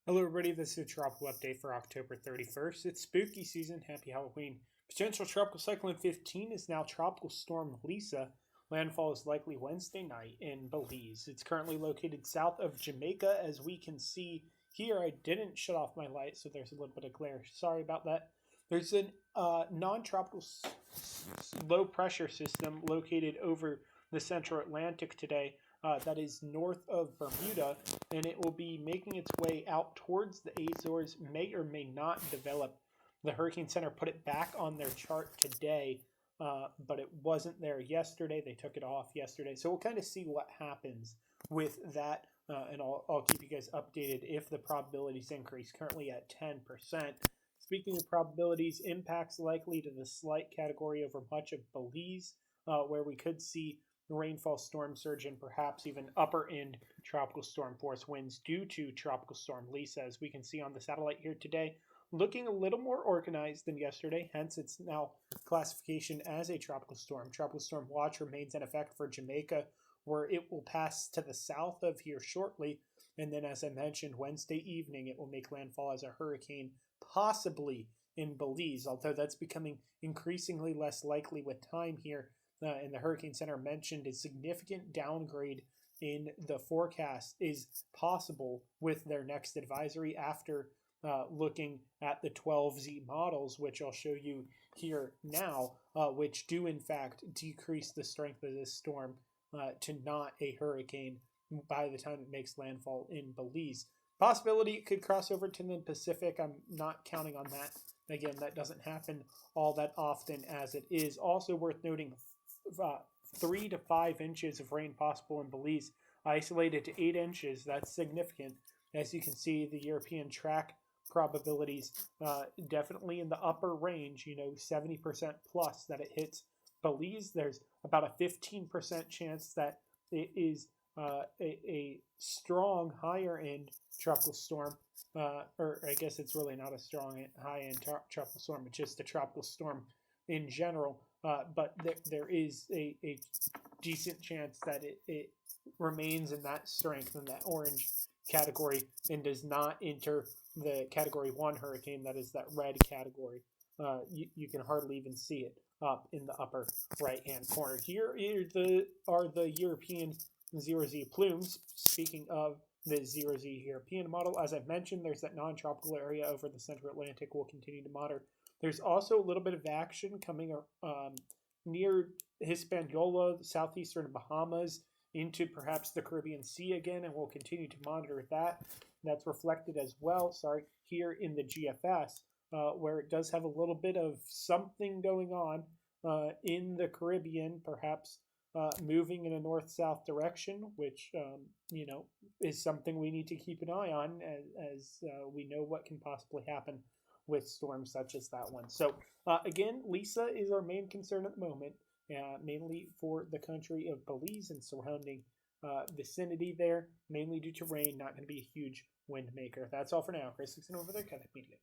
Hello, everybody. This is a tropical update for October 31st. It's spooky season. Happy Halloween. Potential tropical cyclone 15 is now Tropical Storm Lisa. Landfall is likely Wednesday night in Belize. It's currently located south of Jamaica, as we can see here. I didn't shut off my light, so there's a little bit of glare. Sorry about that. There's a non-tropical low pressure system located over the central Atlantic today. That is north of Bermuda, and it will be making its way out towards the Azores, may or may not develop. The Hurricane Center put it back on their chart today, but it wasn't there yesterday. They took it off yesterday. So we'll kind of see what happens with that, and I'll keep you guys updated if the probabilities increase, currently at 10%. Speaking of probabilities, impacts likely to the slight category over much of Belize, where we could see rainfall, storm surge, and perhaps even upper end tropical storm force winds due to Tropical Storm Lisa, as we can see on the satellite here today. Looking a little more organized than yesterday, hence its now classification as a tropical storm. Tropical Storm Watch remains in effect for Jamaica, where it will pass to the south of here shortly. And then, as I mentioned, Wednesday evening, it will make landfall as a hurricane, possibly in Belize, although that's becoming increasingly less likely with time here. And the Hurricane Center mentioned a significant downgrade in the forecast is possible with their next advisory after looking at the 12Z models, which I'll show you here now, which do in fact decrease the strength of this storm to not a hurricane by the time it makes landfall in Belize. Possibility it could cross over to the Pacific. I'm not counting on that. Again, that doesn't happen all that often, as it is also worth noting 3 to 5 inches of rain possible in Belize, isolated to 8 inches. That's significant. As you can see, the European track probabilities definitely in the upper range, 70% plus that it hits Belize. There's about a 15% chance that it is a strong higher end tropical storm, or I guess it's really not a strong high end tropical storm, it's just a tropical storm in general. But there is a decent chance that it remains in that strength, in that orange category, and does not enter the Category 1 hurricane, that is that red category. You can hardly even see it up in the upper right-hand corner. Here are the European 0Z plumes. Speaking of the 0Z European model, as I've mentioned, there's that non-tropical area over the Central Atlantic we'll continue to monitor. There's also a little bit of action coming near Hispaniola, southeastern Bahamas, into perhaps the Caribbean Sea again, and we'll continue to monitor that. That's reflected as well, here in the GFS, where it does have a little bit of something going on in the Caribbean, perhaps moving in a north-south direction, which, is something we need to keep an eye on as we know what can possibly happen with storms such as that one. So again, Lisa is our main concern at the moment, mainly for the country of Belize and surrounding vicinity there, mainly due to rain, not going to be a huge wind maker. That's all for now. Chris Dixon over there, Kinetic Media.